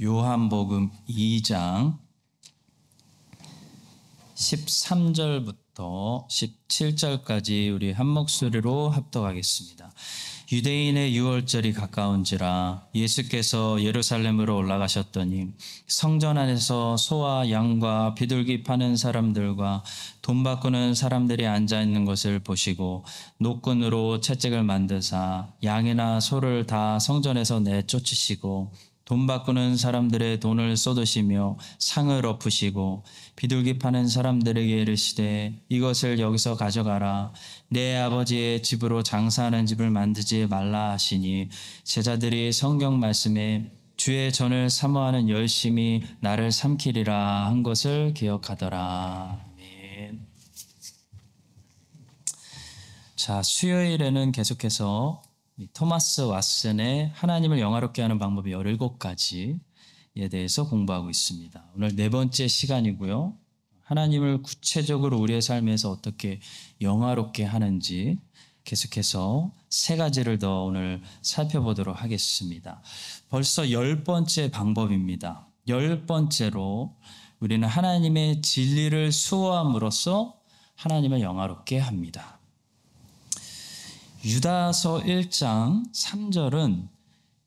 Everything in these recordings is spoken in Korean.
요한복음 2장 13절부터 17절까지 우리 한 목소리로 합독하겠습니다. 유대인의 유월절이 가까운지라 예수께서 예루살렘으로 올라가셨더니 성전 안에서 소와 양과 비둘기 파는 사람들과 돈 바꾸는 사람들이 앉아있는 것을 보시고 노끈으로 채찍을 만드사 양이나 소를 다 성전에서 내쫓으시고 돈 바꾸는 사람들의 돈을 쏟으시며 상을 엎으시고 비둘기 파는 사람들에게 이르시되 이것을 여기서 가져가라. 내 아버지의 집으로 장사하는 집을 만들지 말라 하시니 제자들이 성경 말씀에 주의 전을 사모하는 열심히 나를 삼키리라 한 것을 기억하더라. 아멘. 자, 수요일에는 계속해서 토마스 왓슨의 하나님을 영화롭게 하는 방법이 17가지에 대해서 공부하고 있습니다. 오늘 네 번째 시간이고요. 하나님을 구체적으로 우리의 삶에서 어떻게 영화롭게 하는지 계속해서 3가지를 더 오늘 살펴보도록 하겠습니다. 벌써 10번째 방법입니다. 10번째로 우리는 하나님의 진리를 수호함으로써 하나님을 영화롭게 합니다. 유다서 1장 3절은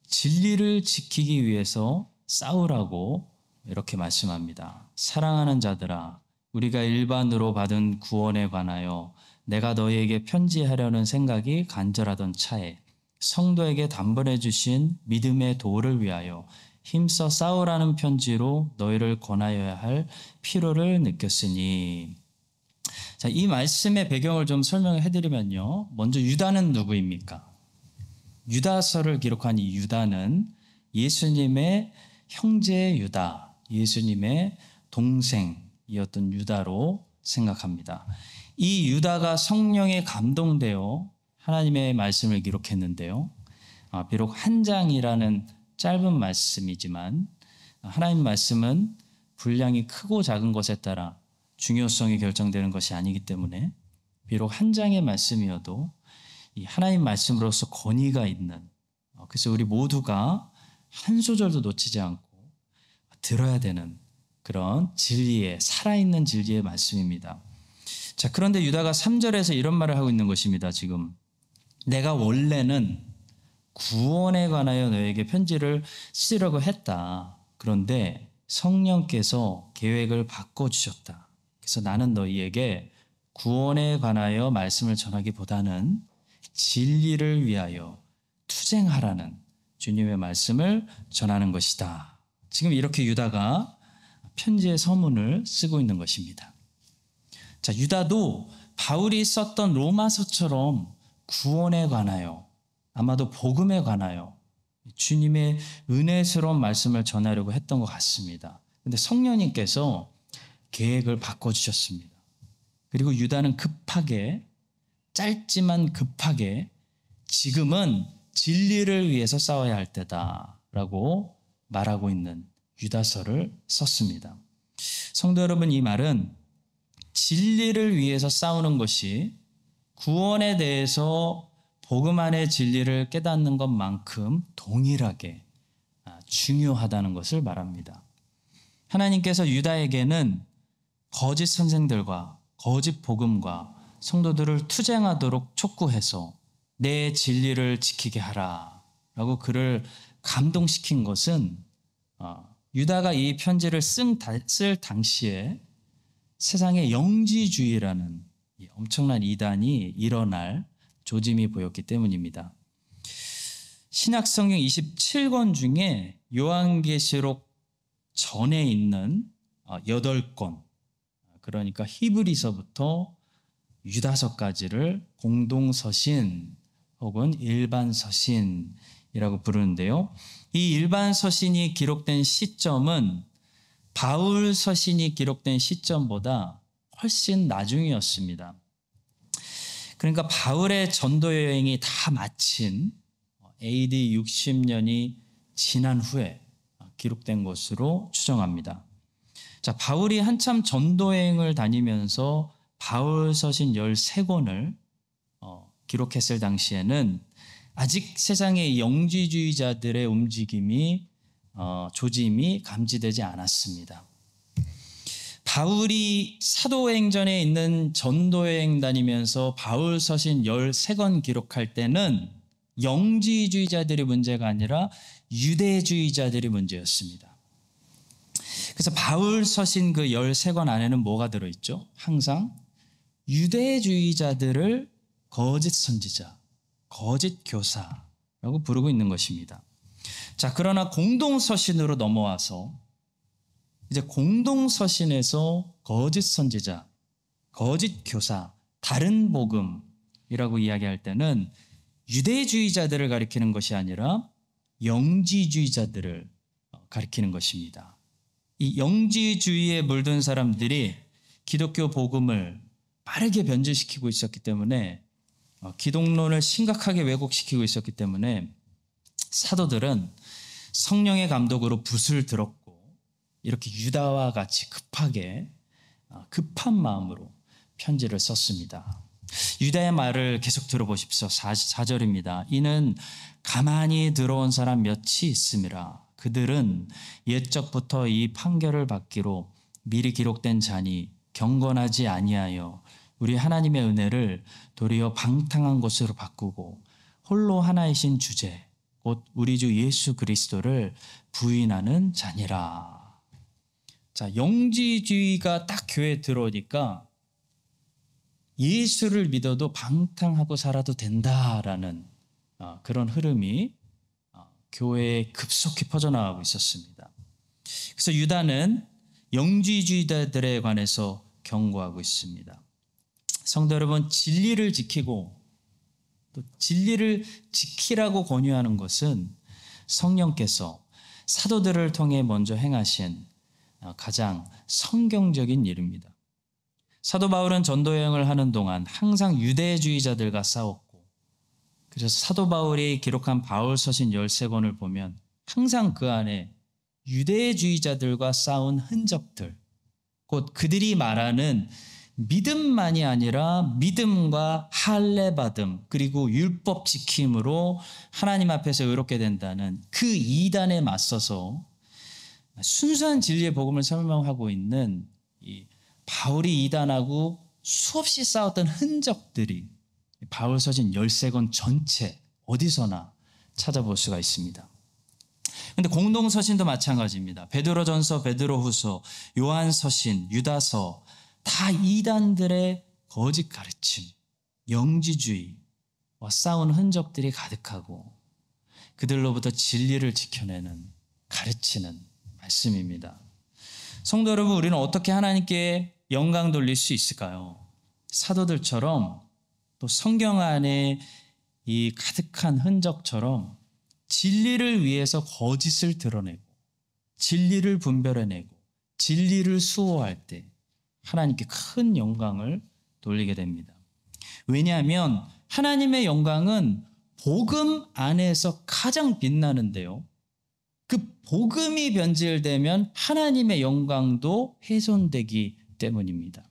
진리를 지키기 위해서 싸우라고 이렇게 말씀합니다. 사랑하는 자들아, 우리가 일반으로 받은 구원에 관하여 내가 너희에게 편지하려는 생각이 간절하던 차에 성도에게 단번에 주신 믿음의 도를 위하여 힘써 싸우라는 편지로 너희를 권하여야 할 필요를 느꼈으니. 자, 이 말씀의 배경을 좀 설명을 해드리면요. 먼저 유다는 누구입니까? 유다서를 기록한 이 유다는 예수님의 형제 유다, 예수님의 동생이었던 유다로 생각합니다. 이 유다가 성령에 감동되어 하나님의 말씀을 기록했는데요. 비록 한 장이라는 짧은 말씀이지만 하나님 말씀은 분량이 크고 작은 것에 따라 중요성이 결정되는 것이 아니기 때문에 비록 한 장의 말씀이어도 이 하나님 말씀으로서 권위가 있는, 그래서 우리 모두가 한 소절도 놓치지 않고 들어야 되는 그런 진리의, 살아있는 진리의 말씀입니다. 자, 그런데 유다가 3절에서 이런 말을 하고 있는 것입니다. 지금 내가 원래는 구원에 관하여 너에게 편지를 쓰려고 했다. 그런데 성령께서 계획을 바꿔주셨다. 그래서 나는 너희에게 구원에 관하여 말씀을 전하기보다는 진리를 위하여 투쟁하라는 주님의 말씀을 전하는 것이다. 지금 이렇게 유다가 편지의 서문을 쓰고 있는 것입니다. 자, 유다도 바울이 썼던 로마서처럼 구원에 관하여, 아마도 복음에 관하여 주님의 은혜스러운 말씀을 전하려고 했던 것 같습니다. 그런데 성령님께서 계획을 바꿔주셨습니다. 그리고 유다는 급하게, 짧지만 급하게 지금은 진리를 위해서 싸워야 할 때다라고 말하고 있는 유다서를 썼습니다. 성도 여러분, 이 말은 진리를 위해서 싸우는 것이 구원에 대해서 복음 안의 진리를 깨닫는 것만큼 동일하게 중요하다는 것을 말합니다. 하나님께서 유다에게는 거짓 선생들과 거짓 복음과 성도들을 투쟁하도록 촉구해서 내 진리를 지키게 하라라고 그를 감동시킨 것은 유다가 이 편지를 쓸 당시에 세상에 영지주의라는 엄청난 이단이 일어날 조짐이 보였기 때문입니다. 신약성경 27권 중에 요한계시록 전에 있는 8권, 그러니까 히브리서부터 유다서까지를 공동서신 혹은 일반서신이라고 부르는데요. 이 일반서신이 기록된 시점은 바울 서신이 기록된 시점보다 훨씬 나중이었습니다. 그러니까 바울의 전도 여행이 다 마친 AD 60년이 지난 후에 기록된 것으로 추정합니다. 자, 바울이 한참 전도여행을 다니면서 바울 서신 13권을 기록했을 당시에는 아직 세상의 영지주의자들의 움직임이 조짐이 감지되지 않았습니다. 바울이 사도행전에 있는 전도여행 다니면서 바울 서신 13권 기록할 때는 영지주의자들이 문제가 아니라 유대주의자들이 문제였습니다. 그래서 바울 서신 그 13권 안에는 뭐가 들어있죠? 항상 유대주의자들을 거짓 선지자, 거짓 교사라고 부르고 있는 것입니다. 자, 그러나 공동서신으로 넘어와서 이제 공동서신에서 거짓 선지자, 거짓 교사, 다른 복음이라고 이야기할 때는 유대주의자들을 가리키는 것이 아니라 영지주의자들을 가리키는 것입니다. 이 영지주의에 물든 사람들이 기독교 복음을 빠르게 변질시키고 있었기 때문에 기독론을 심각하게 왜곡시키고 있었기 때문에 사도들은 성령의 감독으로 붓을 들었고 이렇게 유다와 같이 급한 마음으로 편지를 썼습니다. 유다의 말을 계속 들어보십시오. 4절입니다. 이는 가만히 들어온 사람 몇이 있음이라. 그들은 옛적부터 이 판결을 받기로 미리 기록된 자니 경건하지 아니하여 우리 하나님의 은혜를 도리어 방탕한 것으로 바꾸고 홀로 하나이신 주제 곧 우리 주 예수 그리스도를 부인하는 자니라. 자, 영지주의가 딱 교회에 들어오니까 예수를 믿어도 방탕하고 살아도 된다라는 그런 흐름이 교회에 급속히 퍼져나가고 있었습니다. 그래서 유다는 영지주의자들에 관해서 경고하고 있습니다. 성도 여러분, 진리를 지키고 또 진리를 지키라고 권유하는 것은 성령께서 사도들을 통해 먼저 행하신 가장 성경적인 일입니다. 사도 바울은 전도여행을 하는 동안 항상 유대주의자들과 싸웠고, 그래서 사도 바울이 기록한 바울 서신 13권을 보면 항상 그 안에 유대주의자들과 싸운 흔적들, 곧 그들이 말하는 믿음만이 아니라 믿음과 할례받음 그리고 율법 지킴으로 하나님 앞에서 의롭게 된다는 그 이단에 맞서서 순수한 진리의 복음을 설명하고 있는 이 바울이 이단하고 수없이 싸웠던 흔적들이 바울 서신 13권 전체 어디서나 찾아볼 수가 있습니다. 그런데 공동서신도 마찬가지입니다. 베드로전서, 베드로후서, 요한서신, 유다서 다 이단들의 거짓 가르침, 영지주의와 싸운 흔적들이 가득하고 그들로부터 진리를 지켜내는, 가르치는 말씀입니다. 성도 여러분, 우리는 어떻게 하나님께 영광 돌릴 수 있을까요? 사도들처럼 또 성경 안에 이 가득한 흔적처럼 진리를 위해서 거짓을 드러내고 진리를 분별해내고 진리를 수호할 때 하나님께 큰 영광을 돌리게 됩니다. 왜냐하면 하나님의 영광은 복음 안에서 가장 빛나는데요. 그 복음이 변질되면 하나님의 영광도 훼손되기 때문입니다.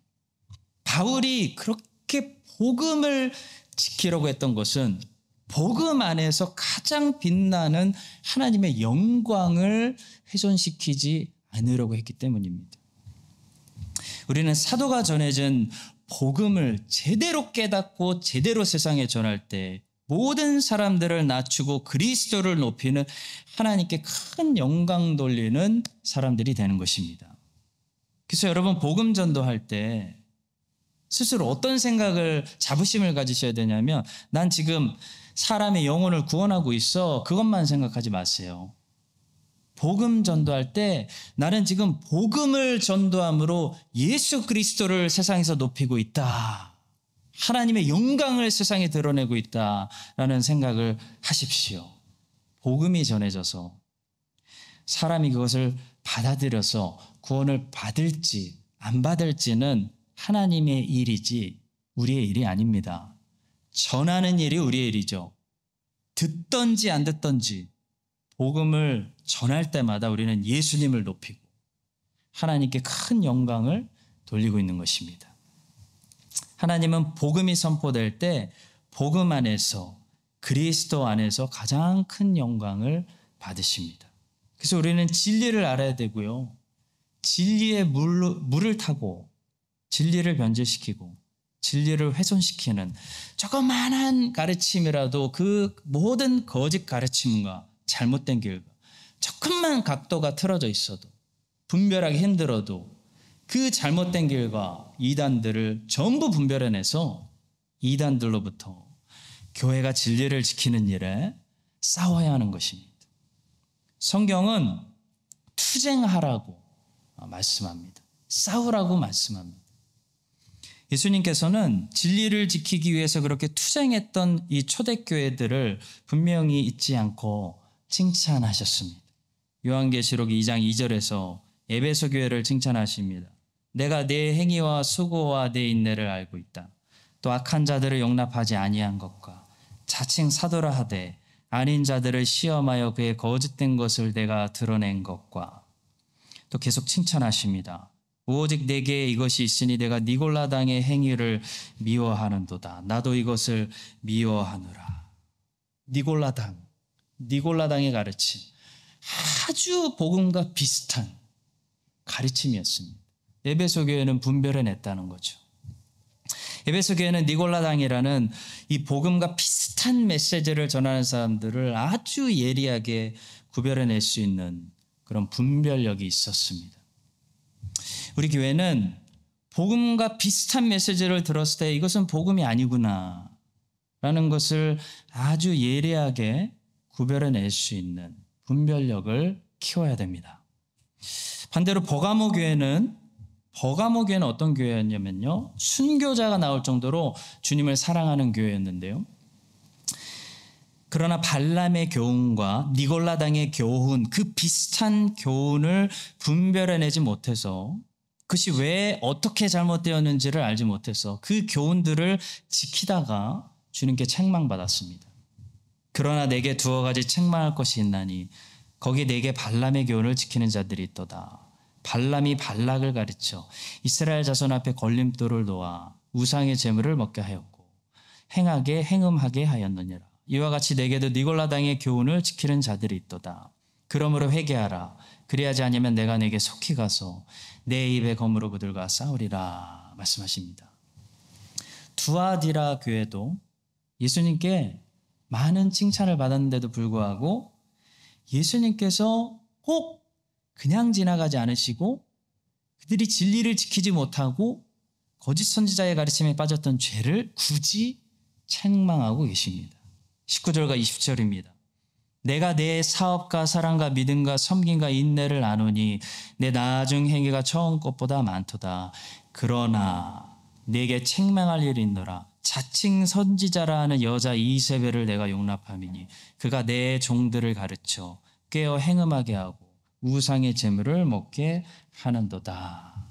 바울이 그렇게 복음을 지키려고 했던 것은 복음 안에서 가장 빛나는 하나님의 영광을 훼손시키지 않으려고 했기 때문입니다. 우리는 사도가 전해진 복음을 제대로 깨닫고 제대로 세상에 전할 때 모든 사람들을 낮추고 그리스도를 높이는 하나님께 큰 영광 돌리는 사람들이 되는 것입니다. 그래서 여러분, 복음 전도할 때 스스로 어떤 생각을, 자부심을 가지셔야 되냐면, 난 지금 사람의 영혼을 구원하고 있어, 그것만 생각하지 마세요. 복음 전도할 때 나는 지금 복음을 전도함으로 예수 그리스도를 세상에서 높이고 있다, 하나님의 영광을 세상에 드러내고 있다라는 생각을 하십시오. 복음이 전해져서 사람이 그것을 받아들여서 구원을 받을지 안 받을지는 하나님의 일이지 우리의 일이 아닙니다. 전하는 일이 우리의 일이죠. 듣던지 안 듣던지 복음을 전할 때마다 우리는 예수님을 높이고 하나님께 큰 영광을 돌리고 있는 것입니다. 하나님은 복음이 선포될 때 복음 안에서, 그리스도 안에서 가장 큰 영광을 받으십니다. 그래서 우리는 진리를 알아야 되고요. 진리의 물을 타고 진리를 변질시키고 진리를 훼손시키는 조그만한 가르침이라도 그 모든 거짓 가르침과 잘못된 길과 조금만 각도가 틀어져 있어도 분별하기 힘들어도 그 잘못된 길과 이단들을 전부 분별해내서 이단들로부터 교회가 진리를 지키는 일에 싸워야 하는 것입니다. 성경은 투쟁하라고 말씀합니다. 싸우라고 말씀합니다. 예수님께서는 진리를 지키기 위해서 그렇게 투쟁했던 이 초대교회들을 분명히 잊지 않고 칭찬하셨습니다. 요한계시록 2장 2절에서 에베소 교회를 칭찬하십니다. 내가 네 행위와 수고와 네 인내를 알고 있다. 또 악한 자들을 용납하지 아니한 것과 자칭 사도라 하되 아닌 자들을 시험하여 그의 거짓된 것을 내가 드러낸 것과 또 계속 칭찬하십니다. 오직 내게 이것이 있으니 내가 니골라당의 행위를 미워하는도다. 나도 이것을 미워하노라. 니골라당의 가르침. 아주 복음과 비슷한 가르침이었습니다. 에베소 교회는 분별해냈다는 거죠. 에베소 교회는 니골라당이라는 이 복음과 비슷한 메시지를 전하는 사람들을 아주 예리하게 구별해낼 수 있는 그런 분별력이 있었습니다. 우리 교회는 복음과 비슷한 메시지를 들었을 때 이것은 복음이 아니구나 라는 것을 아주 예리하게 구별해낼 수 있는 분별력을 키워야 됩니다. 반대로 버가모 교회는 어떤 교회였냐면요. 순교자가 나올 정도로 주님을 사랑하는 교회였는데요. 그러나 발람의 교훈과 니골라당의 교훈, 그 비슷한 교훈을 분별해내지 못해서 그것이 왜 어떻게 잘못되었는지를 알지 못해서 그 교훈들을 지키다가 주님께 책망받았습니다. 그러나 내게 두어 가지 책망할 것이 있나니 거기 내게 발람의 교훈을 지키는 자들이 있도다. 발람이 발락을 가르쳐 이스라엘 자손 앞에 걸림돌을 놓아 우상의 제물을 먹게 하였고 행음하게 하였느니라. 이와 같이 내게도 니골라당의 교훈을 지키는 자들이 있도다. 그러므로 회개하라. 그리하지 않으면 내가 내게 속히 가서 내 입의 검으로 그들과 싸우리라 말씀하십니다. 두아디라 교회도 예수님께 많은 칭찬을 받았는데도 불구하고 예수님께서 꼭 그냥 지나가지 않으시고 그들이 진리를 지키지 못하고 거짓 선지자의 가르침에 빠졌던 죄를 굳이 책망하고 계십니다. 19절과 20절입니다. 내가 내 사업과 사랑과 믿음과 섬김과 인내를 아노니 내 나중 행위가 처음 것보다 많도다. 그러나 내게 책망할 일이 있노라. 자칭 선지자라 하는 여자 이세벨을 내가 용납함이니 그가 내 종들을 가르쳐 깨어 행음하게 하고 우상의 제물을 먹게 하는도다.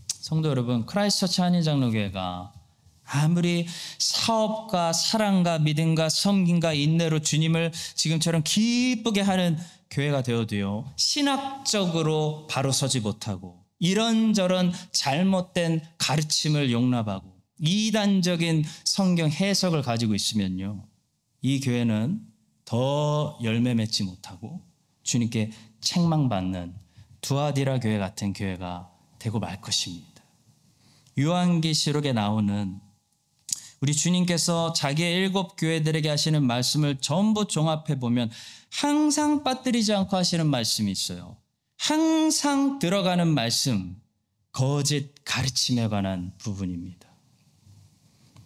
성도 여러분, 크라이스트처치 한인장로교회가 아무리 사업과 사랑과 믿음과 섬김과 인내로 주님을 지금처럼 기쁘게 하는 교회가 되어도요, 신학적으로 바로 서지 못하고 이런저런 잘못된 가르침을 용납하고 이단적인 성경 해석을 가지고 있으면요, 이 교회는 더 열매 맺지 못하고 주님께 책망받는 두아디라 교회 같은 교회가 되고 말 것입니다. 요한계시록에 나오는 우리 주님께서 자기의 7 교회들에게 하시는 말씀을 전부 종합해 보면 항상 빠뜨리지 않고 하시는 말씀이 있어요. 항상 들어가는 말씀, 거짓 가르침에 관한 부분입니다.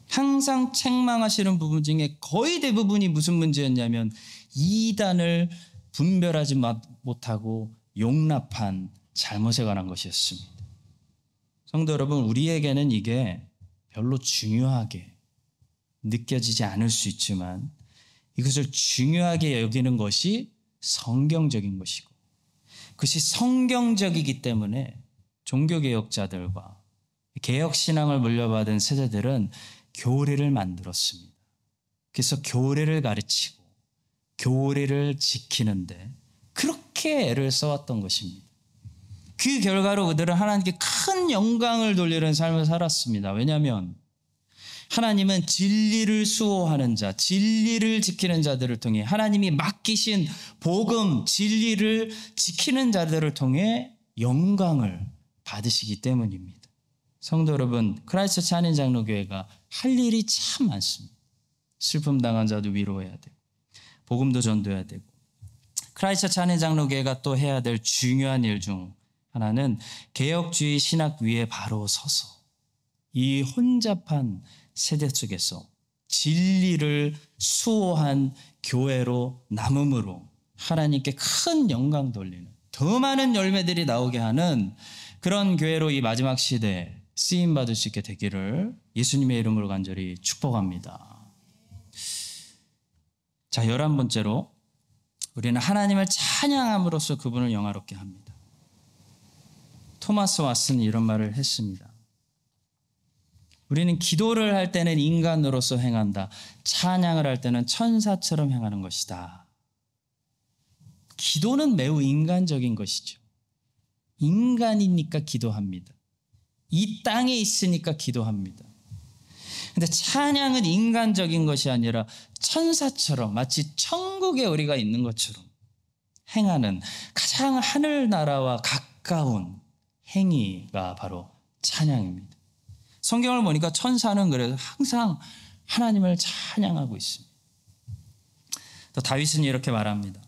항상 책망하시는 부분 중에 거의 대부분이 무슨 문제였냐면 이단을 분별하지 못하고 용납한 잘못에 관한 것이었습니다. 성도 여러분, 우리에게는 이게 별로 중요하게 느껴지지 않을 수 있지만 이것을 중요하게 여기는 것이 성경적인 것이고 그것이 성경적이기 때문에 종교개혁자들과 개혁신앙을 물려받은 세대들은 교리를 만들었습니다. 그래서 교리를 가르치고 교리를 지키는데 그렇게 애를 써왔던 것입니다. 그 결과로 그들은 하나님께 큰 영광을 돌리는 삶을 살았습니다. 왜냐하면 하나님은 진리를 수호하는 자, 진리를 지키는 자들을 통해 하나님이 맡기신 복음, 진리를 지키는 자들을 통해 영광을 받으시기 때문입니다. 성도 여러분, 크라이스트 찬인장로교회가 할 일이 참 많습니다. 슬픔 당한 자도 위로해야 되고 복음도 전도해야 되고 크라이스트 찬인장로교회가 또 해야 될 중요한 일 중 하나는 개혁주의 신학 위에 바로 서서 이 혼잡한 세대 속에서 진리를 수호한 교회로 남음으로 하나님께 큰 영광 돌리는 더 많은 열매들이 나오게 하는 그런 교회로 이 마지막 시대에 쓰임받을 수 있게 되기를 예수님의 이름으로 간절히 축복합니다. 자, 11번째로 우리는 하나님을 찬양함으로써 그분을 영화롭게 합니다. 토마스 왓슨이 이런 말을 했습니다. 우리는 기도를 할 때는 인간으로서 행한다. 찬양을 할 때는 천사처럼 행하는 것이다. 기도는 매우 인간적인 것이죠. 인간이니까 기도합니다. 이 땅에 있으니까 기도합니다. 근데 찬양은 인간적인 것이 아니라 천사처럼 마치 천국에 우리가 있는 것처럼 행하는 가장 하늘나라와 가까운 행위가 바로 찬양입니다. 성경을 보니까 천사는 그래서 항상 하나님을 찬양하고 있습니다. 또 다윗은 이렇게 말합니다.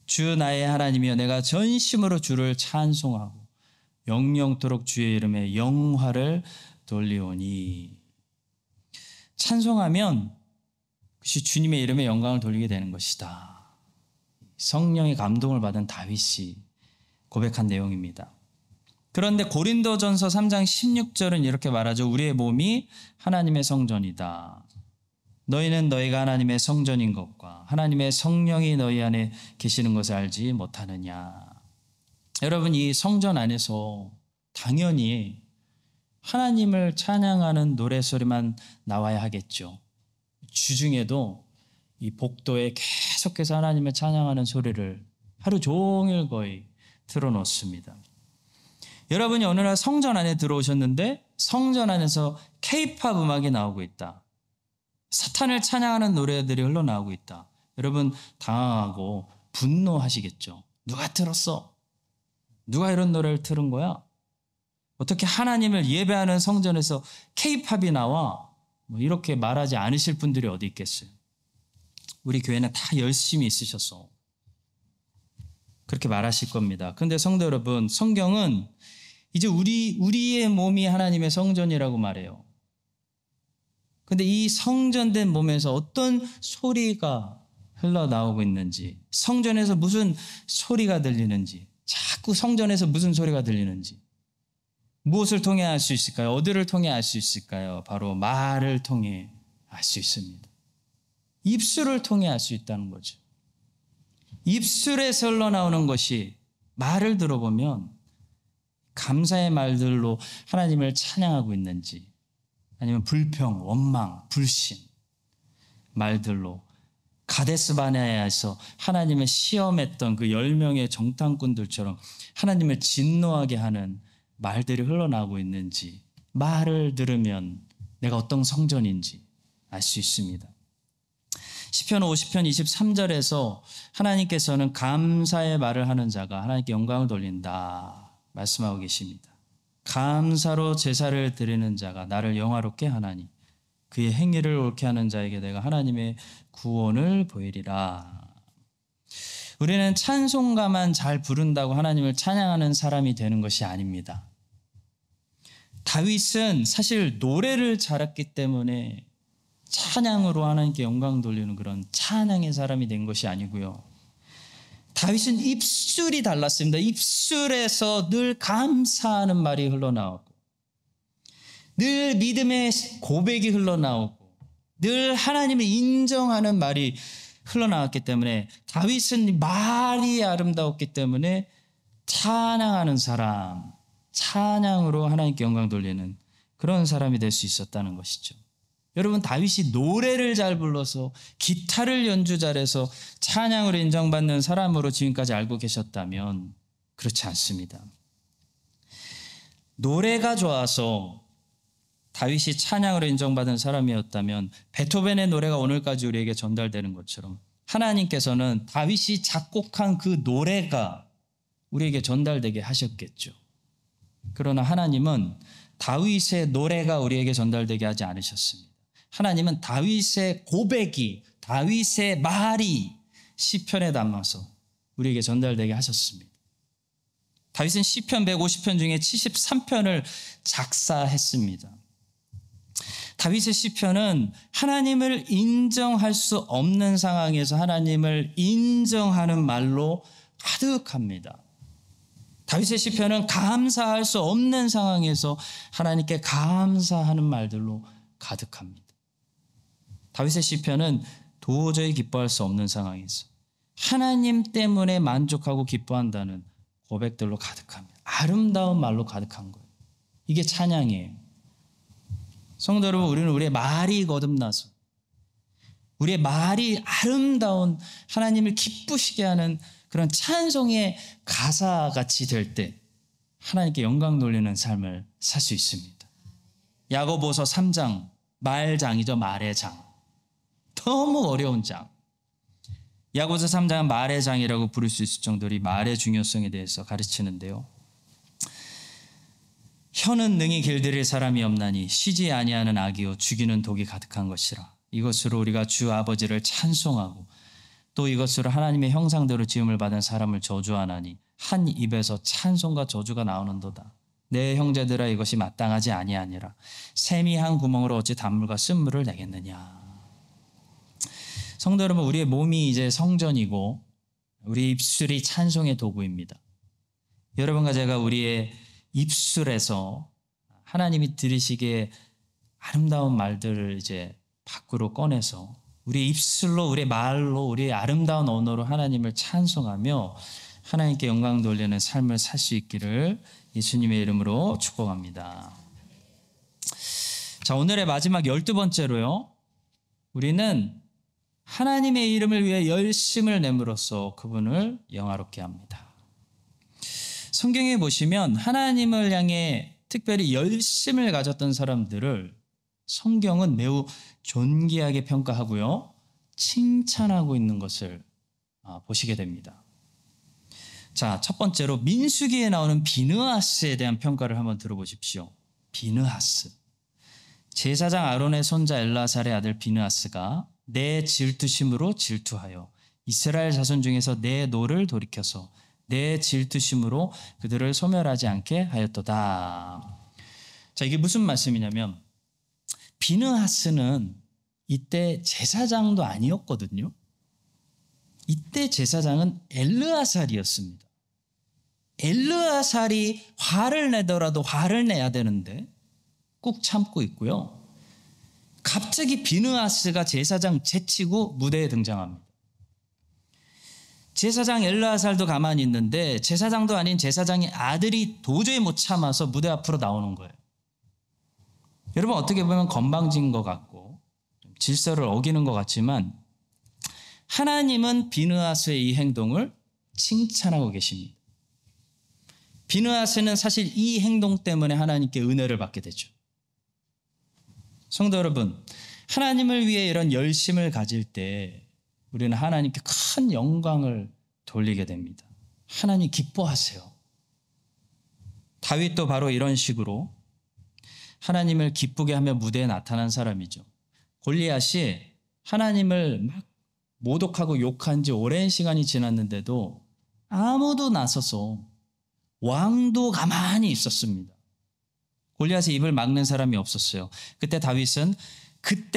주 나의 하나님이여 내가 전심으로 주를 찬송하고 영영토록 주의 이름에 영화를 돌리오니. 찬송하면 그것이 주님의 이름에 영광을 돌리게 되는 것이다. 성령의 감동을 받은 다윗이 고백한 내용입니다. 그런데 고린도전서 3장 16절은 이렇게 말하죠. 우리의 몸이 하나님의 성전이다. 너희는 너희가 하나님의 성전인 것과 하나님의 성령이 너희 안에 계시는 것을 알지 못하느냐. 여러분, 이 성전 안에서 당연히 하나님을 찬양하는 노래소리만 나와야 하겠죠. 주중에도 이 복도에 계속해서 하나님을 찬양하는 소리를 하루 종일 거의 틀어놓습니다. 여러분이 어느 날 성전 안에 들어오셨는데 성전 안에서 K-팝 음악이 나오고 있다. 사탄을 찬양하는 노래들이 흘러나오고 있다. 여러분 당황하고 분노하시겠죠. 누가 틀었어? 누가 이런 노래를 틀은 거야? 어떻게 하나님을 예배하는 성전에서 K-팝이 나와? 뭐 이렇게 말하지 않으실 분들이 어디 있겠어요? 우리 교회는 다 열심히 있으셔서 그렇게 말하실 겁니다. 그런데 성도 여러분, 성경은 이제 우리의 몸이 하나님의 성전이라고 말해요. 그런데 이 성전된 몸에서 어떤 소리가 흘러나오고 있는지, 성전에서 무슨 소리가 들리는지, 자꾸 성전에서 무슨 소리가 들리는지, 무엇을 통해 알 수 있을까요? 어디를 통해 알 수 있을까요? 바로 말을 통해 알 수 있습니다. 입술을 통해 알 수 있다는 거죠. 입술에서 흘러나오는 것이 말을 들어보면 감사의 말들로 하나님을 찬양하고 있는지 아니면 불평, 원망, 불신 말들로 가데스 바네아에서 하나님을 시험했던 그 10명의 정탐꾼들처럼 하나님을 진노하게 하는 말들이 흘러나오고 있는지 말을 들으면 내가 어떤 성전인지 알 수 있습니다. 시편 50편 23절에서 하나님께서는 감사의 말을 하는 자가 하나님께 영광을 돌린다 말씀하고 계십니다. 감사로 제사를 드리는 자가 나를 영화롭게 하나니 그의 행위를 옳게 하는 자에게 내가 하나님의 구원을 보이리라. 우리는 찬송가만 잘 부른다고 하나님을 찬양하는 사람이 되는 것이 아닙니다. 다윗은 사실 노래를 잘했기 때문에 찬양으로 하나님께 영광 돌리는 그런 찬양의 사람이 된 것이 아니고요. 다윗은 입술이 달랐습니다. 입술에서 늘 감사하는 말이 흘러나오고 늘 믿음의 고백이 흘러나오고 늘 하나님을 인정하는 말이 흘러나왔기 때문에 다윗은 말이 아름다웠기 때문에 찬양하는 사람, 찬양으로 하나님께 영광 돌리는 그런 사람이 될 수 있었다는 것이죠. 여러분, 다윗이 노래를 잘 불러서 기타를 연주 잘해서 찬양으로 인정받는 사람으로 지금까지 알고 계셨다면 그렇지 않습니다. 노래가 좋아서 다윗이 찬양으로 인정받은 사람이었다면 베토벤의 노래가 오늘까지 우리에게 전달되는 것처럼 하나님께서는 다윗이 작곡한 그 노래가 우리에게 전달되게 하셨겠죠. 그러나 하나님은 다윗의 노래가 우리에게 전달되게 하지 않으셨습니다. 하나님은 다윗의 고백이, 다윗의 말이 시편에 담아서 우리에게 전달되게 하셨습니다. 다윗은 시편 150편 중에 73편을 작사했습니다. 다윗의 시편은 하나님을 인정할 수 없는 상황에서 하나님을 인정하는 말로 가득합니다. 다윗의 시편은 감사할 수 없는 상황에서 하나님께 감사하는 말들로 가득합니다. 다윗의 시편은 도저히 기뻐할 수 없는 상황에서 하나님 때문에 만족하고 기뻐한다는 고백들로 가득합니다. 아름다운 말로 가득한 거예요. 이게 찬양이에요. 성도 여러분, 우리는 우리의 말이 거듭나서 우리의 말이 아름다운 하나님을 기쁘시게 하는 그런 찬송의 가사같이 될 때 하나님께 영광 돌리는 삶을 살 수 있습니다. 야고보서 3장, 말장이죠. 말의 장. 너무 어려운 장. 야고보서 3장은 말의 장이라고 부를 수 있을 정도로 이 말의 중요성에 대해서 가르치는데요. 혀는 능히 길들일 사람이 없나니 쉬지 아니하는 악이요 죽이는 독이 가득한 것이라. 이것으로 우리가 주 아버지를 찬송하고 또 이것으로 하나님의 형상대로 지음을 받은 사람을 저주하나니 한 입에서 찬송과 저주가 나오는도다. 내 형제들아 이것이 마땅하지 아니하니라. 샘이 한 구멍으로 어찌 단물과 쓴물을 내겠느냐. 성도 여러분, 우리의 몸이 이제 성전이고 우리 입술이 찬송의 도구입니다. 여러분과 제가 우리의 입술에서 하나님이 들으시기에 아름다운 말들을 이제 밖으로 꺼내서 우리 입술로, 우리의 말로, 우리의 아름다운 언어로 하나님을 찬송하며 하나님께 영광 돌리는 삶을 살 수 있기를 예수님의 이름으로 축복합니다. 자, 오늘의 마지막 12번째로요. 우리는 하나님의 이름을 위해 열심을 내므로써 그분을 영화롭게 합니다. 성경에 보시면 하나님을 향해 특별히 열심을 가졌던 사람들을 성경은 매우 존귀하게 평가하고요. 칭찬하고 있는 것을 보시게 됩니다. 자, 첫 번째로 민수기에 나오는 비느하스에 대한 평가를 한번 들어보십시오. 비느하스. 제사장 아론의 손자 엘라살의 아들 비느하스가 내 질투심으로 질투하여 이스라엘 자손 중에서 내 노를 돌이켜서 내 질투심으로 그들을 소멸하지 않게 하였도다. 자, 이게 무슨 말씀이냐면 비느하스는 이때 제사장도 아니었거든요. 이때 제사장은 엘르아살이었습니다. 엘르아살이 화를 내더라도 화를 내야 되는데 꾹 참고 있고요. 갑자기 비느하스가 제사장 제치고 무대에 등장합니다. 제사장 엘르아살도 가만히 있는데 제사장도 아닌 제사장의 아들이 도저히 못 참아서 무대 앞으로 나오는 거예요. 여러분, 어떻게 보면 건방진 것 같고 질서를 어기는 것 같지만 하나님은 비느하스의 이 행동을 칭찬하고 계십니다. 비느하스는 사실 이 행동 때문에 하나님께 은혜를 받게 되죠. 성도 여러분, 하나님을 위해 이런 열심을 가질 때 우리는 하나님께 큰 영광을 돌리게 됩니다. 하나님 기뻐하세요. 다윗도 바로 이런 식으로 하나님을 기쁘게 하며 무대에 나타난 사람이죠. 골리앗이 하나님을 막 모독하고 욕한 지 오랜 시간이 지났는데도 아무도 나서서 왕도 가만히 있었습니다. 골리앗의 입을 막는 사람이 없었어요. 그때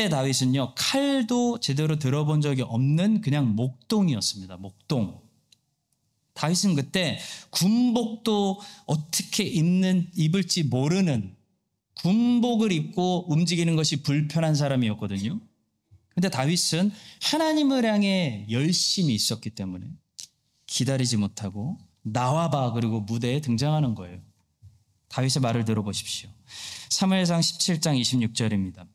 다윗은요, 칼도 제대로 들어본 적이 없는 그냥 목동이었습니다. 목동. 다윗은 그때 군복도 어떻게 입을지 모르는 군복을 입고 움직이는 것이 불편한 사람이었거든요. 근데 다윗은 하나님을 향해 열심히 있었기 때문에 기다리지 못하고 나와봐 그리고 무대에 등장하는 거예요. 다윗의 말을 들어보십시오. 사무엘상 17장 26절입니다.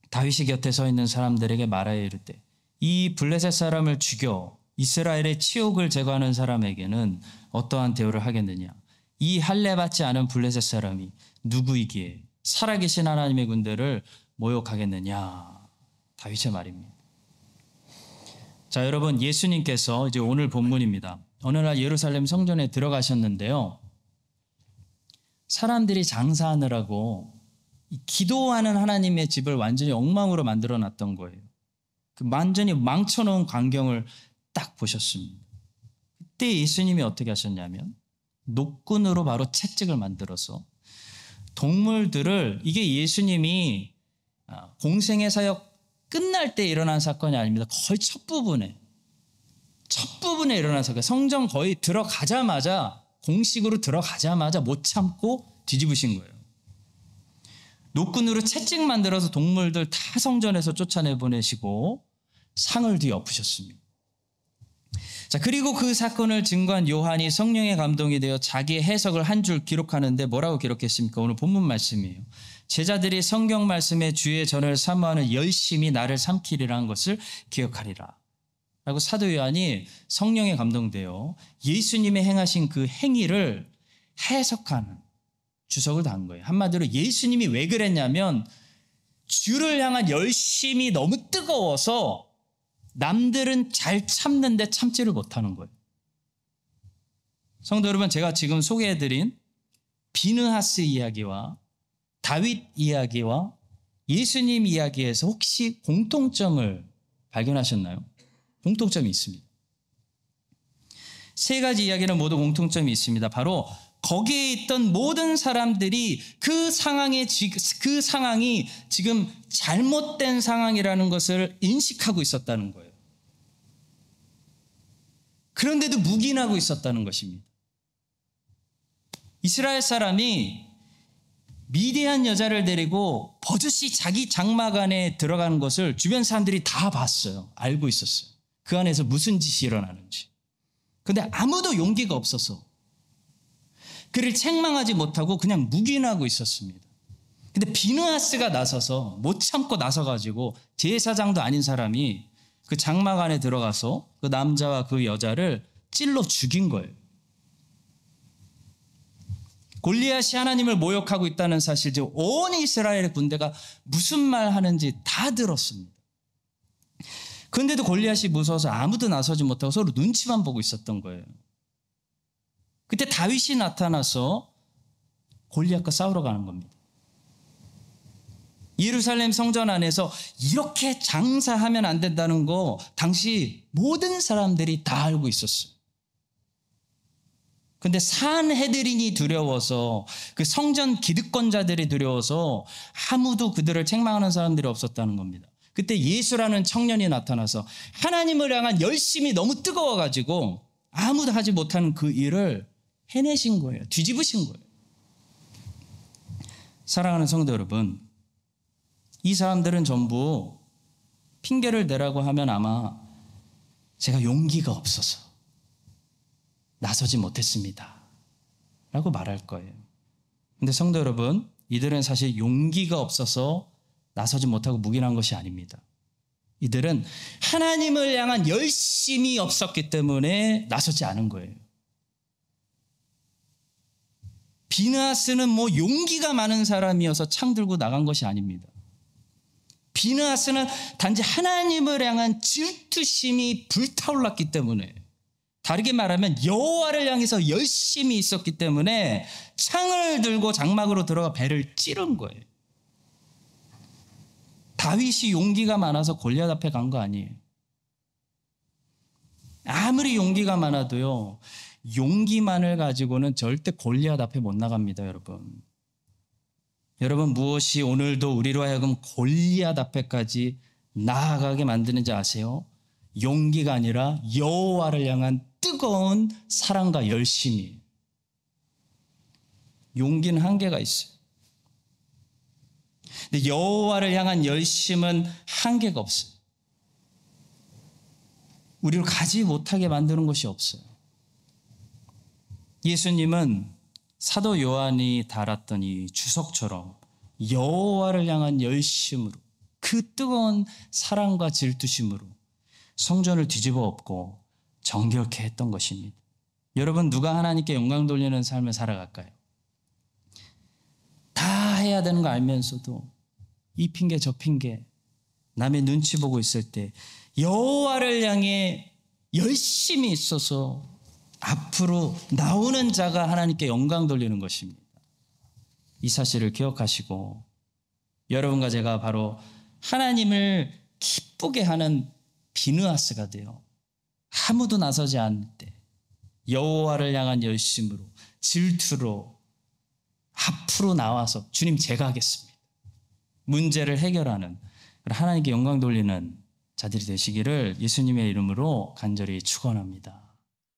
다윗이 곁에 서 있는 사람들에게 말하여 이르되 이 블레셋 사람을 죽여 이스라엘의 치욕을 제거하는 사람에게는 어떠한 대우를 하겠느냐. 이 할례 받지 않은 블레셋 사람이 누구이기에 살아계신 하나님의 군대를 모욕하겠느냐. 다윗의 말입니다. 자, 여러분, 예수님께서 이제 오늘 본문입니다. 어느 날 예루살렘 성전에 들어가셨는데요. 사람들이 장사하느라고 기도하는 하나님의 집을 완전히 엉망으로 만들어 놨던 거예요. 그 완전히 망쳐놓은 광경을 딱 보셨습니다. 그때 예수님이 어떻게 하셨냐면 노끈으로 바로 채찍을 만들어서 동물들을, 이게 예수님이 공생의 사역 끝날 때 일어난 사건이 아닙니다. 거의 첫 부분에 일어난 사건. 성전 거의 들어가자마자, 공식으로 들어가자마자 못 참고 뒤집으신 거예요. 노끈으로 채찍 만들어서 동물들 다 성전에서 쫓아내 보내시고 상을 뒤엎으셨습니다. 자, 그리고 그 사건을 증거한 요한이 성령의 감동이 되어 자기의 해석을 한 줄 기록하는데 뭐라고 기록했습니까? 오늘 본문 말씀이에요. 제자들이 성경 말씀에 주의 전을 사모하는 열심히 나를 삼키리라는 것을 기억하리라 라고 사도 요한이 성령에 감동되어 예수님의 행하신 그 행위를 해석하는 주석을 단 거예요. 한마디로 예수님이 왜 그랬냐면 주를 향한 열심이 너무 뜨거워서 남들은 잘 참는데 참지를 못하는 거예요. 성도 여러분, 제가 지금 소개해드린 비느하스 이야기와 다윗 이야기와 예수님 이야기에서 혹시 공통점을 발견하셨나요? 공통점이 있습니다. 세 가지 이야기는 모두 공통점이 있습니다. 바로 거기에 있던 모든 사람들이 그 상황이 지금 잘못된 상황이라는 것을 인식하고 있었다는 거예요. 그런데도 묵인하고 있었다는 것입니다. 이스라엘 사람이 미디안 여자를 데리고 버젓이 자기 장막 안에 들어가는 것을 주변 사람들이 다 봤어요. 알고 있었어요. 그 안에서 무슨 짓이 일어나는지. 그런데 아무도 용기가 없어서 그를 책망하지 못하고 그냥 묵인하고 있었습니다. 근데 비느하스가 나서서 못 참고 나서가지고 제사장도 아닌 사람이 그 장막 안에 들어가서 그 남자와 그 여자를 찔러 죽인 거예요. 골리앗이 하나님을 모욕하고 있다는 사실, 온 이스라엘의 군대가 무슨 말 하는지 다 들었습니다. 그런데도 골리앗이 무서워서 아무도 나서지 못하고 서로 눈치만 보고 있었던 거예요. 그때 다윗이 나타나서 골리앗과 싸우러 가는 겁니다. 예루살렘 성전 안에서 이렇게 장사하면 안 된다는 거 당시 모든 사람들이 다 알고 있었어요. 근데 산헤드린이 두려워서, 그 성전 기득권자들이 두려워서 아무도 그들을 책망하는 사람들이 없었다는 겁니다. 그때 예수라는 청년이 나타나서 하나님을 향한 열심이 너무 뜨거워가지고 아무도 하지 못하는 그 일을 해내신 거예요. 뒤집으신 거예요. 사랑하는 성도 여러분, 이 사람들은 전부 핑계를 대라고 하면 아마 제가 용기가 없어서 나서지 못했습니다 라고 말할 거예요. 그런데 성도 여러분, 이들은 사실 용기가 없어서 나서지 못하고 묵인한 것이 아닙니다. 이들은 하나님을 향한 열심이 없었기 때문에 나서지 않은 거예요. 비느하스는 용기가 많은 사람이어서 창 들고 나간 것이 아닙니다. 비느하스는 단지 하나님을 향한 질투심이 불타올랐기 때문에, 다르게 말하면 여호와를 향해서 열심히 있었기 때문에 창을 들고 장막으로 들어가 배를 찌른 거예요. 다윗이 용기가 많아서 골리앗 앞에 간 거 아니에요. 아무리 용기가 많아도요, 용기만을 가지고는 절대 골리앗 앞에 못 나갑니다, 여러분. 여러분, 무엇이 오늘도 우리로 하여금 골리앗 앞에까지 나아가게 만드는지 아세요? 용기가 아니라 여호와를 향한 뜨거운 사랑과 열심이. 용기는 한계가 있어요. 근데 여호와를 향한 열심은 한계가 없어요. 우리를 가지 못하게 만드는 것이 없어요. 예수님은 사도 요한이 달았던 이 주석처럼 여호와를 향한 열심으로, 그 뜨거운 사랑과 질투심으로 성전을 뒤집어 엎고 정결케 했던 것입니다. 여러분, 누가 하나님께 영광 돌리는 삶을 살아갈까요? 다 해야 되는 거 알면서도 이 핑계 저 핑계 남의 눈치 보고 있을 때 여호와를 향해 열심히 있어서 앞으로 나오는 자가 하나님께 영광 돌리는 것입니다. 이 사실을 기억하시고 여러분과 제가 바로 하나님을 기쁘게 하는 비느하스가 되어 아무도 나서지 않을 때 여호와를 향한 열심으로 질투로 앞으로 나와서 주님 제가 하겠습니다. 문제를 해결하는 하나님께 영광 돌리는 자들이 되시기를 예수님의 이름으로 간절히 축원합니다.